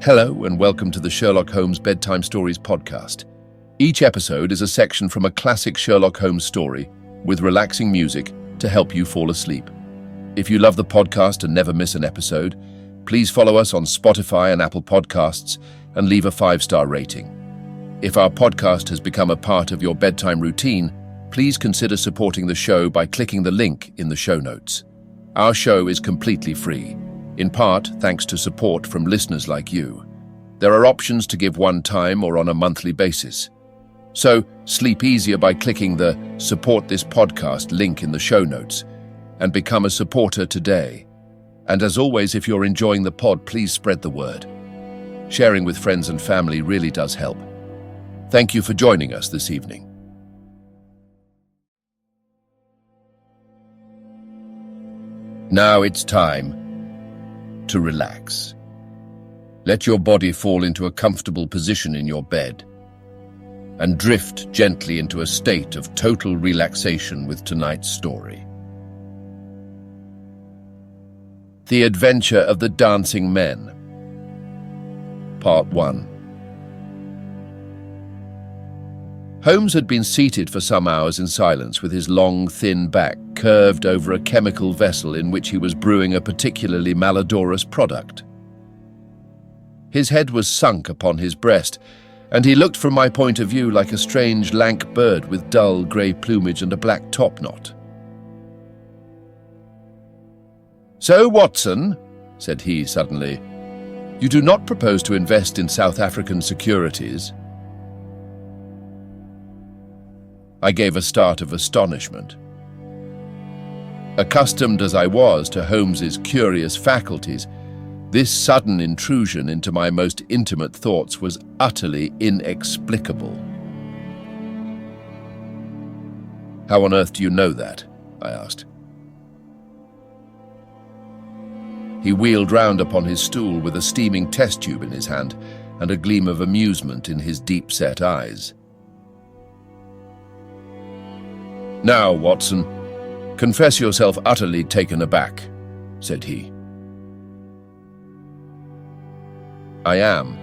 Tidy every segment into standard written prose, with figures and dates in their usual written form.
Hello and welcome to the Sherlock Holmes Bedtime Stories podcast. Each episode is a section from a classic Sherlock Holmes story with relaxing music to help you fall asleep. If you love the podcast and never miss an episode, please follow us on Spotify and Apple Podcasts and leave a 5-star rating. If our podcast has become a part of your bedtime routine, please consider supporting the show by clicking the link in the show notes. Our show is completely free, in part thanks to support from listeners like you. There are options to give one time or on a monthly basis. So sleep easier by clicking the Support This Podcast link in the show notes and become a supporter today. And as always, if you're enjoying the pod, please spread the word. Sharing with friends and family really does help. Thank you for joining us this evening. Now it's time to relax. Let your body fall into a comfortable position in your bed and drift gently into a state of total relaxation with tonight's story. The Adventure of the Dancing Men, Part 1. Holmes had been seated for some hours in silence with his long, thin back curved over a chemical vessel in which he was brewing a particularly malodorous product. His head was sunk upon his breast, and he looked from my point of view like a strange, lank bird with dull grey plumage and a black topknot. "So, Watson," said he suddenly, "you do not propose to invest in South African securities?" I gave a start of astonishment. Accustomed as I was to Holmes's curious faculties, this sudden intrusion into my most intimate thoughts was utterly inexplicable. "How on earth do you know that?" I asked. He wheeled round upon his stool with a steaming test tube in his hand and a gleam of amusement in his deep-set eyes. "Now, Watson, confess yourself utterly taken aback," said he. "I am.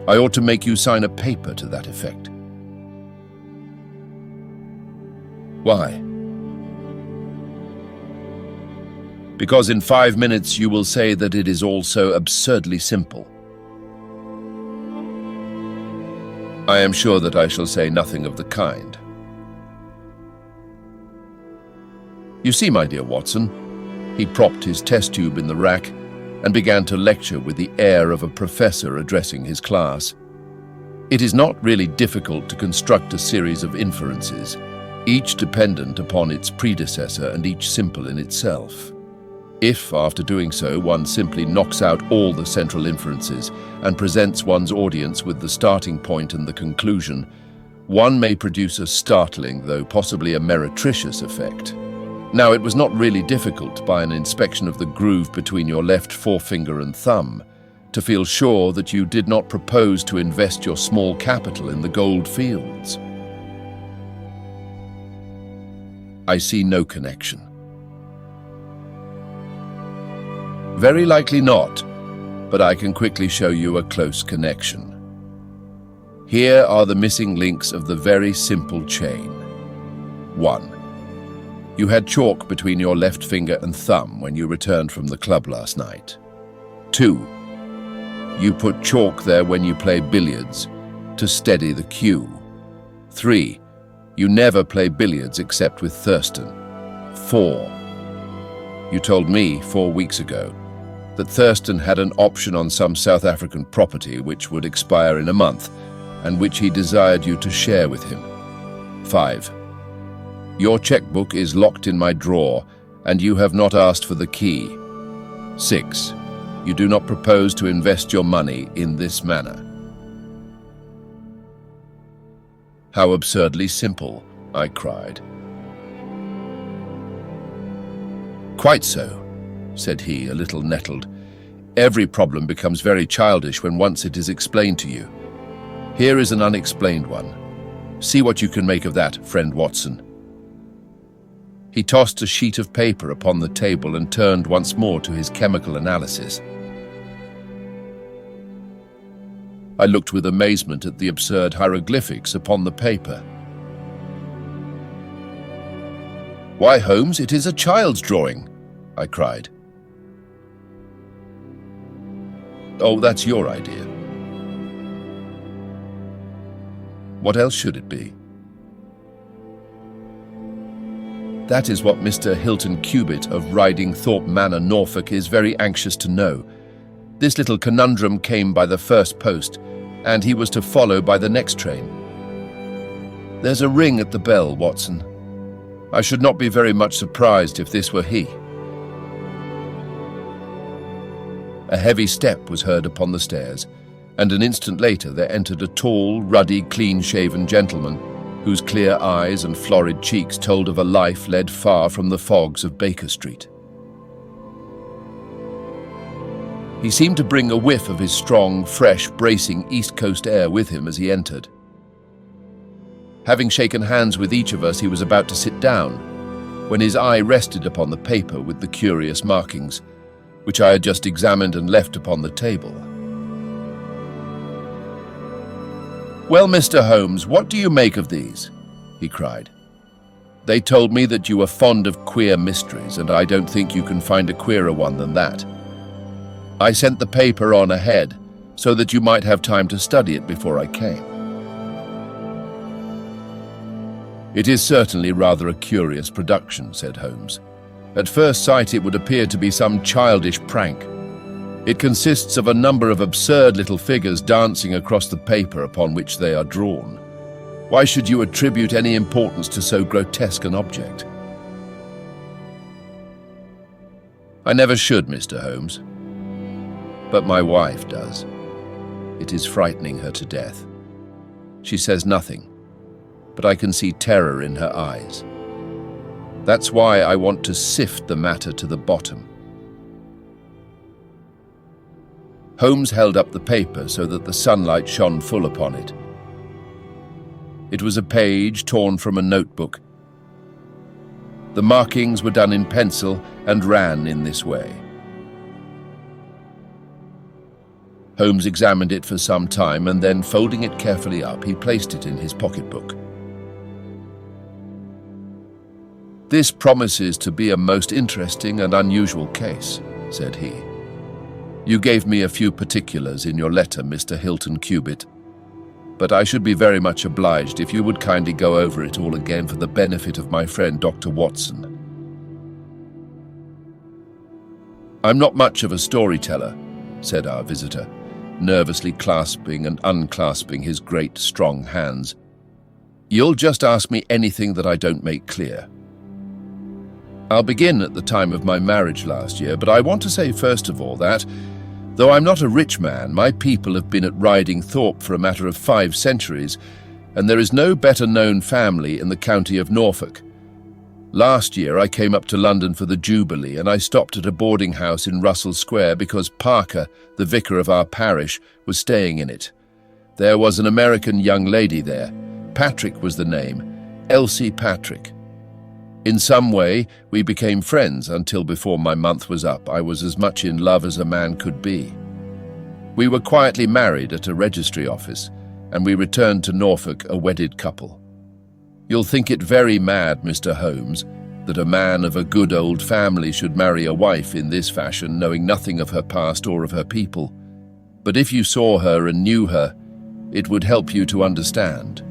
I ought to make you sign a paper to that effect." "Why?" "Because in 5 minutes you will say that it is all so absurdly simple." "I am sure that I shall say nothing of the kind. You see, my dear Watson," he propped his test tube in the rack and began to lecture with the air of a professor addressing his class. "It is not really difficult to construct a series of inferences, each dependent upon its predecessor and each simple in itself. If, after doing so, one simply knocks out all the central inferences and presents one's audience with the starting point and the conclusion, one may produce a startling, though possibly a meretricious effect. Now, it was not really difficult, by an inspection of the groove between your left forefinger and thumb, to feel sure that you did not propose to invest your small capital in the gold fields." "I see no connection." "Very likely not, but I can quickly show you a close connection. Here are the missing links of the very simple chain. 1. You had chalk between your left finger and thumb when you returned from the club last night. 2. You put chalk there when you play billiards to steady the cue. 3. You never play billiards except with Thurston. 4. You told me 4 weeks ago that Thurston had an option on some South African property which would expire in a month and which he desired you to share with him. 5. Your checkbook is locked in my drawer and you have not asked for the key. 6. You do not propose to invest your money in this manner." "How absurdly simple," I cried. "Quite so," said he, a little nettled. "Every problem becomes very childish when once it is explained to you. Here is an unexplained one. See what you can make of that, friend Watson." He tossed a sheet of paper upon the table and turned once more to his chemical analysis. I looked with amazement at the absurd hieroglyphics upon the paper. "Why, Holmes, it is a child's drawing!" I cried. "Oh, that's your idea. What else should it be?" "That is what Mr. Hilton Cubitt of Riding Thorpe Manor, Norfolk, is very anxious to know. This little conundrum came by the first post, and he was to follow by the next train. There's a ring at the bell, Watson. I should not be very much surprised if this were he." A heavy step was heard upon the stairs, and an instant later there entered a tall, ruddy, clean-shaven gentleman whose clear eyes and florid cheeks told of a life led far from the fogs of Baker Street. He seemed to bring a whiff of his strong, fresh, bracing East Coast air with him as he entered. Having shaken hands with each of us, he was about to sit down, when his eye rested upon the paper with the curious markings, which I had just examined and left upon the table. "Well, Mr. Holmes, what do you make of these?" he cried. "They told me that you were fond of queer mysteries, and I don't think you can find a queerer one than that. I sent the paper on ahead, so that you might have time to study it before I came." "It is certainly rather a curious production," said Holmes. "At first sight it would appear to be some childish prank. It consists of a number of absurd little figures dancing across the paper upon which they are drawn. Why should you attribute any importance to so grotesque an object?" "I never should, Mr. Holmes. But my wife does. It is frightening her to death. She says nothing, but I can see terror in her eyes. That's why I want to sift the matter to the bottom." Holmes held up the paper so that the sunlight shone full upon it. It was a page torn from a notebook. The markings were done in pencil and ran in this way. Holmes examined it for some time, and then, folding it carefully up, he placed it in his pocketbook. "This promises to be a most interesting and unusual case," said he. "You gave me a few particulars in your letter, Mr. Hilton Cubitt, but I should be very much obliged if you would kindly go over it all again for the benefit of my friend Dr. Watson." "I'm not much of a storyteller," said our visitor, nervously clasping and unclasping his great, strong hands. "You'll just ask me anything that I don't make clear. I'll begin at the time of my marriage last year, but I want to say first of all that, though I'm not a rich man, my people have been at Riding Thorpe for a matter of 5 centuries, and there is no better-known family in the county of Norfolk. Last year I came up to London for the Jubilee, and I stopped at a boarding house in Russell Square because Parker, the vicar of our parish, was staying in it. There was an American young lady there. Patrick was the name, Elsie Patrick. In some way, we became friends until before my month was up I was as much in love as a man could be. We were quietly married at a registry office, and we returned to Norfolk a wedded couple. You'll think it very mad, Mr. Holmes, that a man of a good old family should marry a wife in this fashion, knowing nothing of her past or of her people. But if you saw her and knew her, it would help you to understand.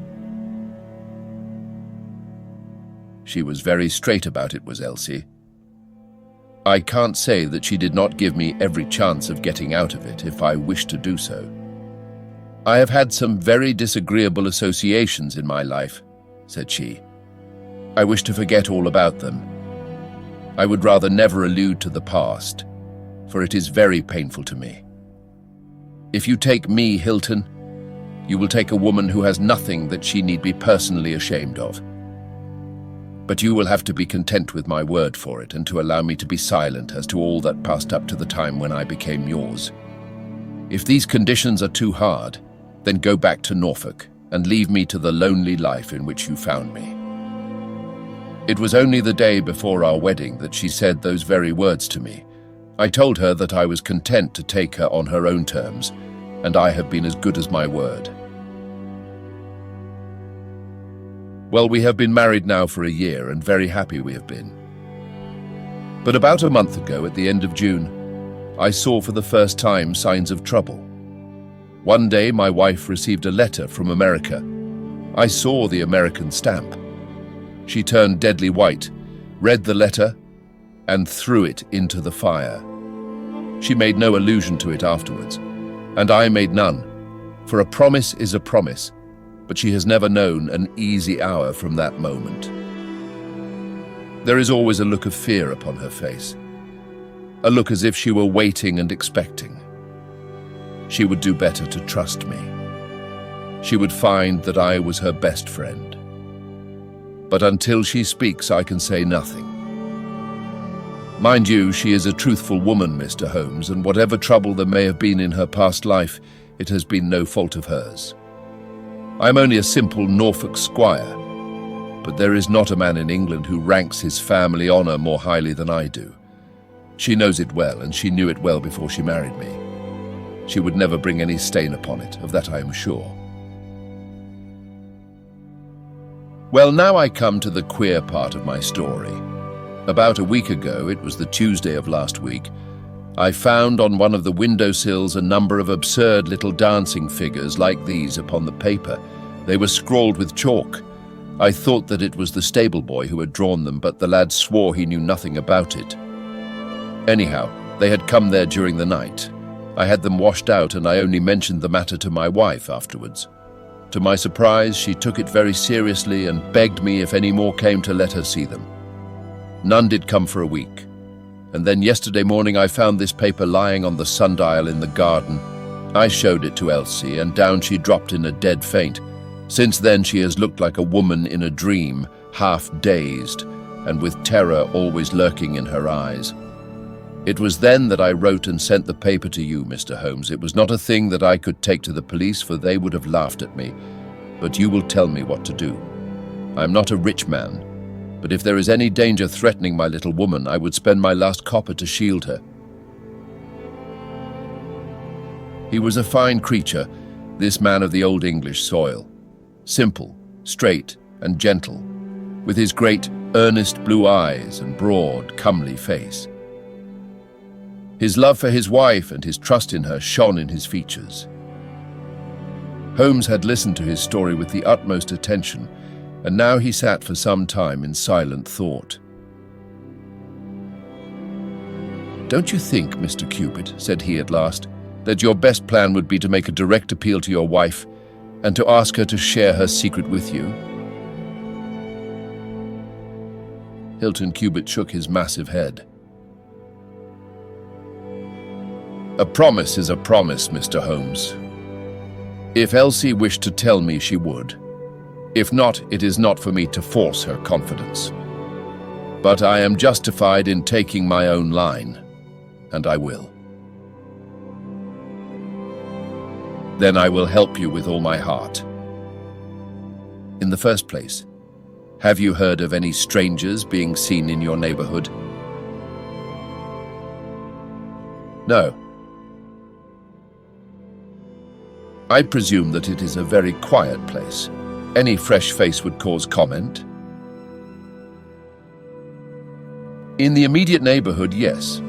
She was very straight about it, was Elsie. I can't say that she did not give me every chance of getting out of it if I wished to do so. I have had some very disagreeable associations in my life, said she. I wish to forget all about them. I would rather never allude to the past, for it is very painful to me. If you take me, Hilton, you will take a woman who has nothing that she need be personally ashamed of. But you will have to be content with my word for it and to allow me to be silent as to all that passed up to the time when I became yours. If these conditions are too hard, then go back to Norfolk and leave me to the lonely life in which you found me. It was only the day before our wedding that she said those very words to me. I told her that I was content to take her on her own terms, and I have been as good as my word. Well, we have been married now for a year, and very happy we have been. But about a month ago, at the end of June, I saw for the first time signs of trouble. One day, my wife received a letter from America. I saw the American stamp. She turned deadly white, read the letter, and threw it into the fire. She made no allusion to it afterwards, and I made none, for a promise is a promise, but she has never known an easy hour from that moment. There is always a look of fear upon her face, a look as if she were waiting and expecting. She would do better to trust me. She would find that I was her best friend. But until she speaks, I can say nothing. Mind you, she is a truthful woman, Mr. Holmes, and whatever trouble there may have been in her past life, it has been no fault of hers. I am only a simple Norfolk squire, but there is not a man in England who ranks his family honour more highly than I do. She knows it well, and she knew it well before she married me. She would never bring any stain upon it, of that I am sure. Well, now I come to the queer part of my story. About a week ago, it was the Tuesday of last week, I found on one of the windowsills a number of absurd little dancing figures like these upon the paper. They were scrawled with chalk. I thought that it was the stable boy who had drawn them, but the lad swore he knew nothing about it. Anyhow, they had come there during the night. I had them washed out, and I only mentioned the matter to my wife afterwards. To my surprise, she took it very seriously and begged me if any more came to let her see them. None did come for a week. And then yesterday morning I found this paper lying on the sundial in the garden. I showed it to Elsie, and down she dropped in a dead faint. Since then she has looked like a woman in a dream, half dazed, and with terror always lurking in her eyes. It was then that I wrote and sent the paper to you, Mr. Holmes. It was not a thing that I could take to the police, for they would have laughed at me. But you will tell me what to do. I am not a rich man, but if there is any danger threatening my little woman, I would spend my last copper to shield her. He was a fine creature, this man of the old English soil. Simple, straight, and gentle, with his great, earnest blue eyes and broad, comely face. His love for his wife and his trust in her shone in his features. Holmes had listened to his story with the utmost attention, and now he sat for some time in silent thought. "Don't you think, Mr. Cubitt," said he at last, "that your best plan would be to make a direct appeal to your wife and to ask her to share her secret with you?" Hilton Cubitt shook his massive head. "A promise is a promise, Mr. Holmes. If Elsie wished to tell me, she would. If not, it is not for me to force her confidence. But I am justified in taking my own line, and I will. Then I will help you with all my heart. In the first place, have you heard of any strangers being seen in your neighborhood?" "No." "I presume that it is a very quiet place. Any fresh face would cause comment?" "In the immediate neighborhood, yes.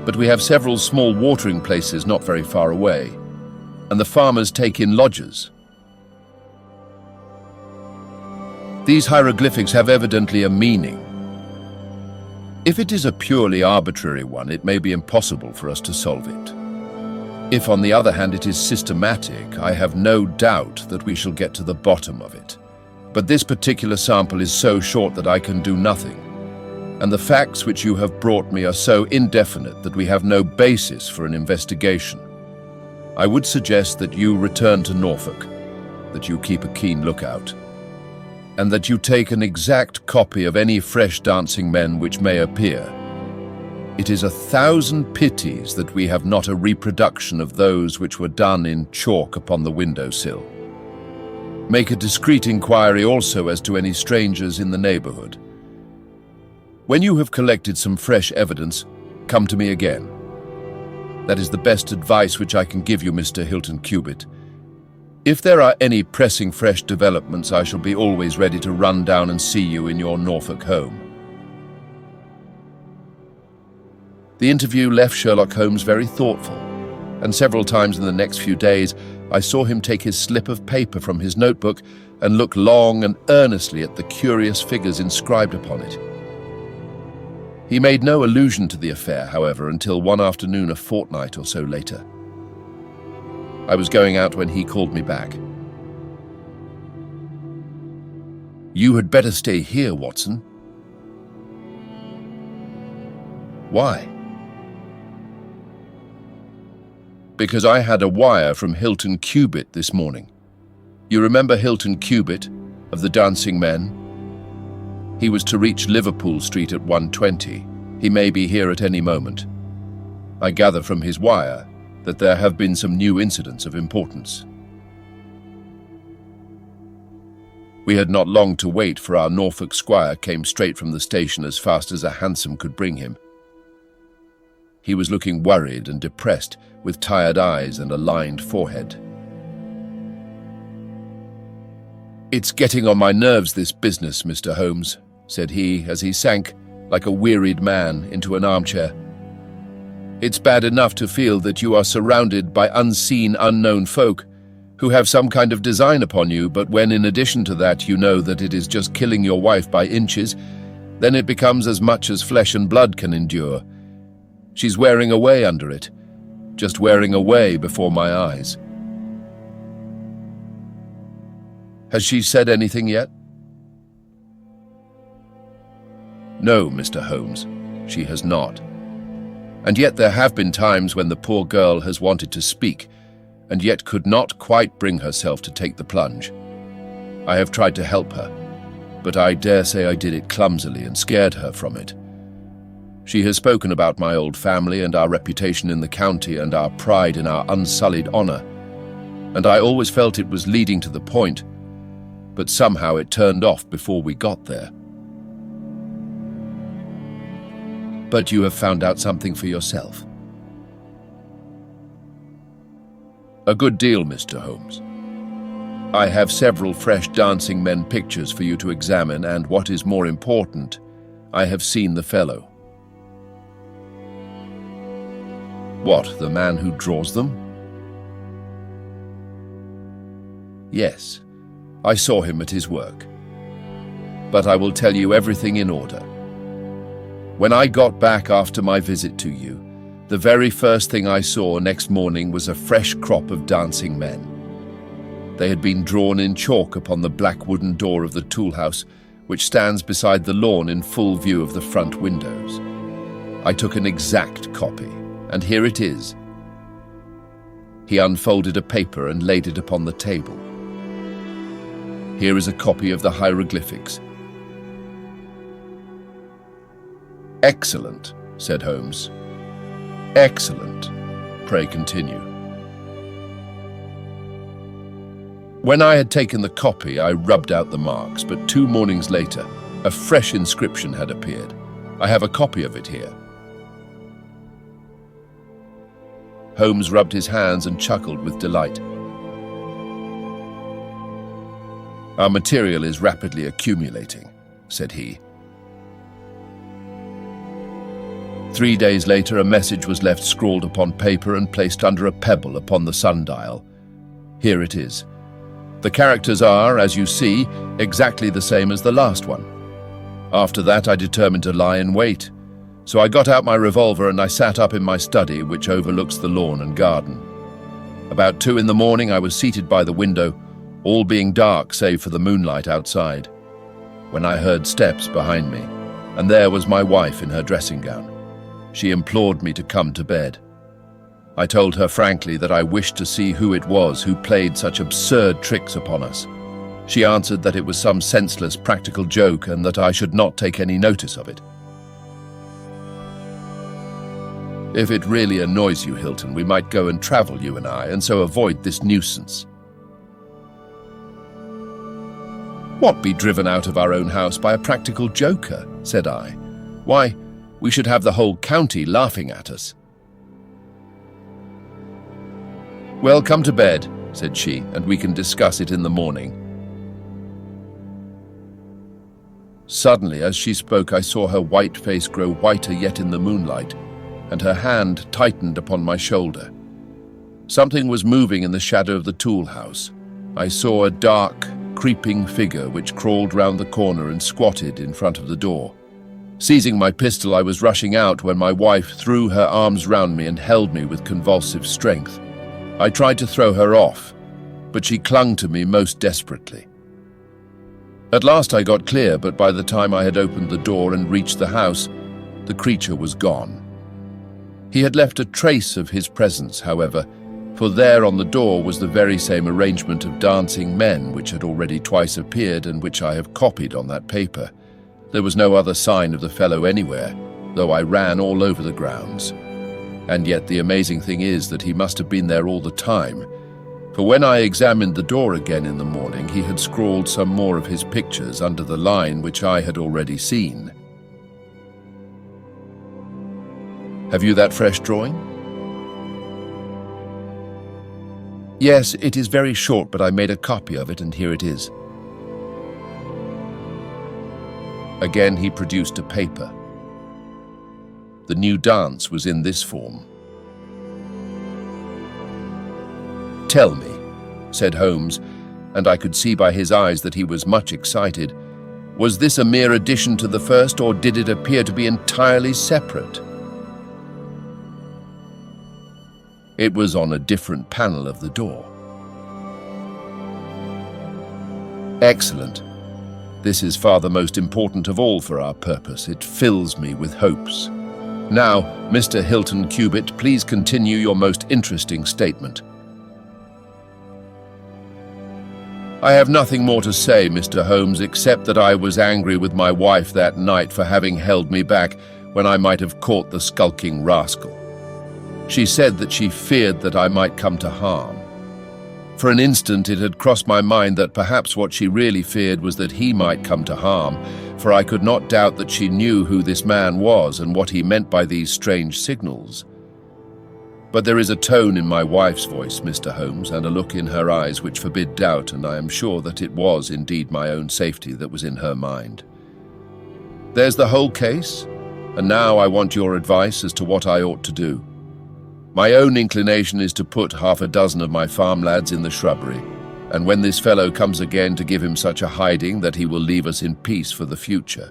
But we have several small watering places not very far away, and the farmers take in lodgers. These hieroglyphics have evidently a meaning. If it is a purely arbitrary one, it may be impossible for us to solve it. If, on the other hand, it is systematic, I have no doubt that we shall get to the bottom of it. But this particular sample is so short that I can do nothing, and the facts which you have brought me are so indefinite that we have no basis for an investigation. I would suggest that you return to Norfolk, that you keep a keen lookout, and that you take an exact copy of any fresh dancing men which may appear. It is 1,000 pities that we have not a reproduction of those which were done in chalk upon the windowsill. Make a discreet inquiry also as to any strangers in the neighborhood, When you have collected some fresh evidence, come to me again. That is the best advice which I can give you, Mr. Hilton Cubitt. If there are any pressing fresh developments, I shall be always ready to run down and see you in your Norfolk home. The interview left Sherlock Holmes very thoughtful, and several times in the next few days I saw him take his slip of paper from his notebook and look long and earnestly at the curious figures inscribed upon it. He made no allusion to the affair, however, until one afternoon a fortnight or so later. I was going out when he called me back. "You had better stay here, Watson." "Why?" "Because I had a wire from Hilton Cubitt this morning. You remember Hilton Cubitt of the Dancing Men? He was to reach Liverpool Street at 1:20. He may be here at any moment. I gather from his wire that there have been some new incidents of importance." We had not long to wait, for our Norfolk squire came straight from the station as fast as a hansom could bring him. He was looking worried and depressed, with tired eyes and a lined forehead. "It's getting on my nerves, this business, Mr. Holmes," said he, as he sank, like a wearied man, into an armchair. "It's bad enough to feel that you are surrounded by unseen, unknown folk who have some kind of design upon you, but when in addition to that you know that it is just killing your wife by inches, then it becomes as much as flesh and blood can endure. She's wearing away under it, just wearing away before my eyes." "Has she said anything yet?" "No, Mr. Holmes, she has not. And yet there have been times when the poor girl has wanted to speak, and yet could not quite bring herself to take the plunge. I have tried to help her, but I dare say I did it clumsily and scared her from it. She has spoken about my old family and our reputation in the county and our pride in our unsullied honor, and I always felt it was leading to the point, but somehow it turned off before we got there." "But you have found out something for yourself?" "A good deal, Mr. Holmes. I have several fresh dancing men pictures for you to examine, and what is more important, I have seen the fellow." "What, the man who draws them?" "Yes, I saw him at his work. But I will tell you everything in order. When I got back after my visit to you, the very first thing I saw next morning was a fresh crop of dancing men. They had been drawn in chalk upon the black wooden door of the tool house, which stands beside the lawn in full view of the front windows. I took an exact copy, and here it is." He unfolded a paper and laid it upon the table. "Here is a copy of the hieroglyphics." "Excellent," said Holmes. "Excellent. Pray continue." "When I had taken the copy, I rubbed out the marks, but 2 mornings later, a fresh inscription had appeared. I have a copy of it here." Holmes rubbed his hands and chuckled with delight. "Our material is rapidly accumulating," said he. 3 days later, a message was left scrawled upon paper and placed under a pebble upon the sundial. Here it is. The characters are, as you see, exactly the same as the last one. After that, I determined to lie in wait. So I got out my revolver and I sat up in my study, which overlooks the lawn and garden. About 2 in the morning, I was seated by the window, all being dark save for the moonlight outside, when I heard steps behind me, and there was my wife in her dressing gown. She implored me to come to bed. I told her frankly that I wished to see who it was who played such absurd tricks upon us. She answered that it was some senseless practical joke and that I should not take any notice of it. "If it really annoys you, Hilton, we might go and travel, you and I, and so avoid this nuisance." "What, be driven out of our own house by a practical joker?" said I. Why, we should have the whole county laughing at us." "Well, come to bed," said she, "and we can discuss it in the morning." Suddenly, as she spoke, I saw her white face grow whiter yet in the moonlight, and her hand tightened upon my shoulder. Something was moving in the shadow of the tool house. I saw a dark, creeping figure which crawled round the corner and squatted in front of the door. Seizing my pistol, I was rushing out when my wife threw her arms round me and held me with convulsive strength. I tried to throw her off, but she clung to me most desperately. At last I got clear, but by the time I had opened the door and reached the house, the creature was gone. He had left a trace of his presence, however, for there on the door was the very same arrangement of dancing men which had already twice appeared and which I have copied on that paper. There was no other sign of the fellow anywhere, though I ran all over the grounds. And yet the amazing thing is that he must have been there all the time, for when I examined the door again in the morning, he had scrawled some more of his pictures under the line which I had already seen. Have you that fresh drawing? Yes, it is very short, but I made a copy of it, and here it is. Again he produced a paper. The new dance was in this form. "Tell me," said Holmes, and I could see by his eyes that he was much excited, "was this a mere addition to the first, or did it appear to be entirely separate?" It was on a different panel of the door. Excellent. This is far the most important of all for our purpose. It fills me with hopes. Now, Mr. Hilton Cubitt, please continue your most interesting statement. I have nothing more to say, Mr. Holmes, except that I was angry with my wife that night for having held me back when I might have caught the skulking rascal. She said that she feared that I might come to harm. For an instant it had crossed my mind that perhaps what she really feared was that he might come to harm, for I could not doubt that she knew who this man was and what he meant by these strange signals. But there is a tone in my wife's voice, Mr. Holmes, and a look in her eyes which forbid doubt, and I am sure that it was indeed my own safety that was in her mind. There's the whole case, and now I want your advice as to what I ought to do. My own inclination is to put 6 of my farm lads in the shrubbery, and when this fellow comes again, to give him such a hiding that he will leave us in peace for the future.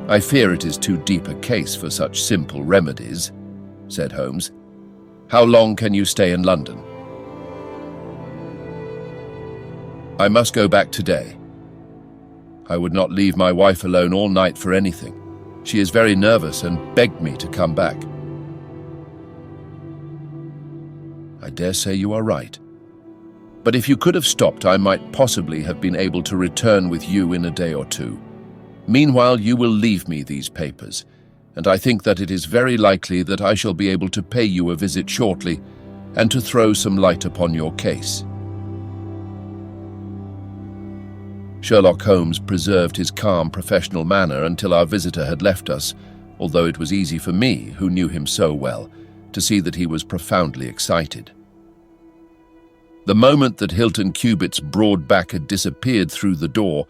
I fear it is too deep a case for such simple remedies, said Holmes. How long can you stay in London? I must go back today. I would not leave my wife alone all night for anything. She is very nervous and begged me to come back. I dare say you are right. But if you could have stopped, I might possibly have been able to return with you in a day or two. Meanwhile, you will leave me these papers, and I think that it is very likely that I shall be able to pay you a visit shortly and to throw some light upon your case. Sherlock Holmes preserved his calm, professional manner until our visitor had left us, although it was easy for me, who knew him so well, to see that he was profoundly excited. The moment that Hilton Cubitt's broad back had disappeared through the door,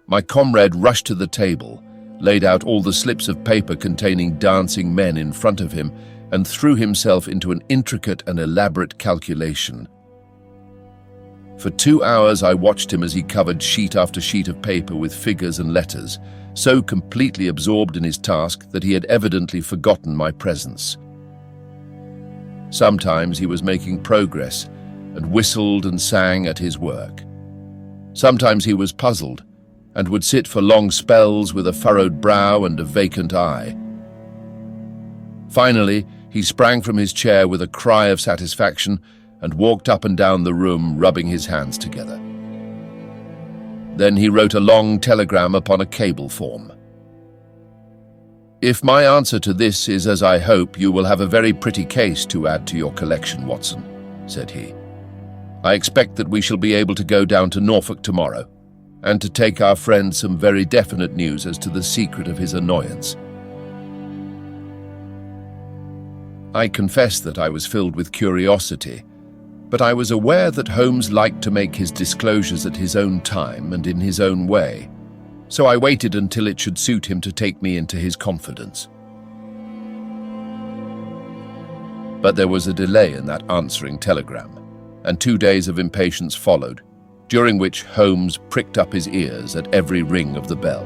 my comrade rushed to the table, laid out all the slips of paper containing dancing men in front of him, and threw himself into an intricate and elaborate calculation. For 2 hours I watched him as he covered sheet after sheet of paper with figures and letters, so completely absorbed in his task that he had evidently forgotten my presence. Sometimes he was making progress and whistled and sang at his work. Sometimes he was puzzled and would sit for long spells with a furrowed brow and a vacant eye. Finally, he sprang from his chair with a cry of satisfaction and walked up and down the room, rubbing his hands together. Then he wrote a long telegram upon a cable form. If my answer to this is as I hope, you will have a very pretty case to add to your collection, Watson, said he. I expect that we shall be able to go down to Norfolk tomorrow. and to take our friend some very definite news as to the secret of his annoyance. I confess that I was filled with curiosity, but I was aware that Holmes liked to make his disclosures at his own time and in his own way, so I waited until it should suit him to take me into his confidence. But there was a delay in that answering telegram, and 2 days of impatience followed, during which Holmes pricked up his ears at every ring of the bell.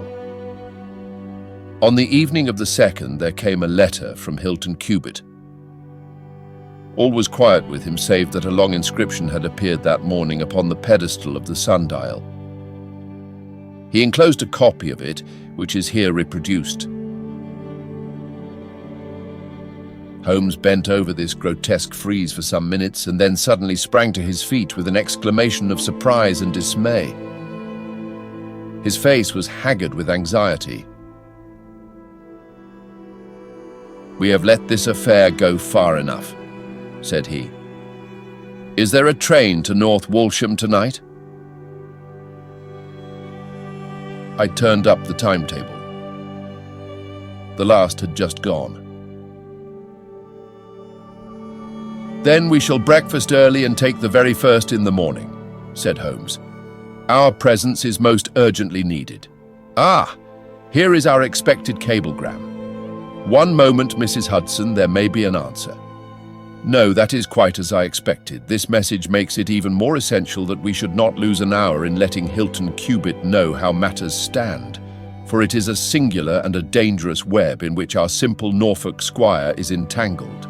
On the evening of the 2nd, there came a letter from Hilton Cubitt. All was quiet with him, save that a long inscription had appeared that morning upon the pedestal of the sundial. He enclosed a copy of it, which is here reproduced. Holmes bent over this grotesque frieze for some minutes and then suddenly sprang to his feet with an exclamation of surprise and dismay. His face was haggard with anxiety. "We have let this affair go far enough," said he. "Is there a train to North Walsham tonight?" I turned up the timetable. The last had just gone. "Then we shall breakfast early and take the very first in the morning," said Holmes. "Our presence is most urgently needed. Ah, here is our expected cablegram. One moment, Mrs. Hudson, there may be an answer. No, that is quite as I expected. This message makes it even more essential that we should not lose an hour in letting Hilton Cubitt know how matters stand, for it is a singular and a dangerous web in which our simple Norfolk squire is entangled.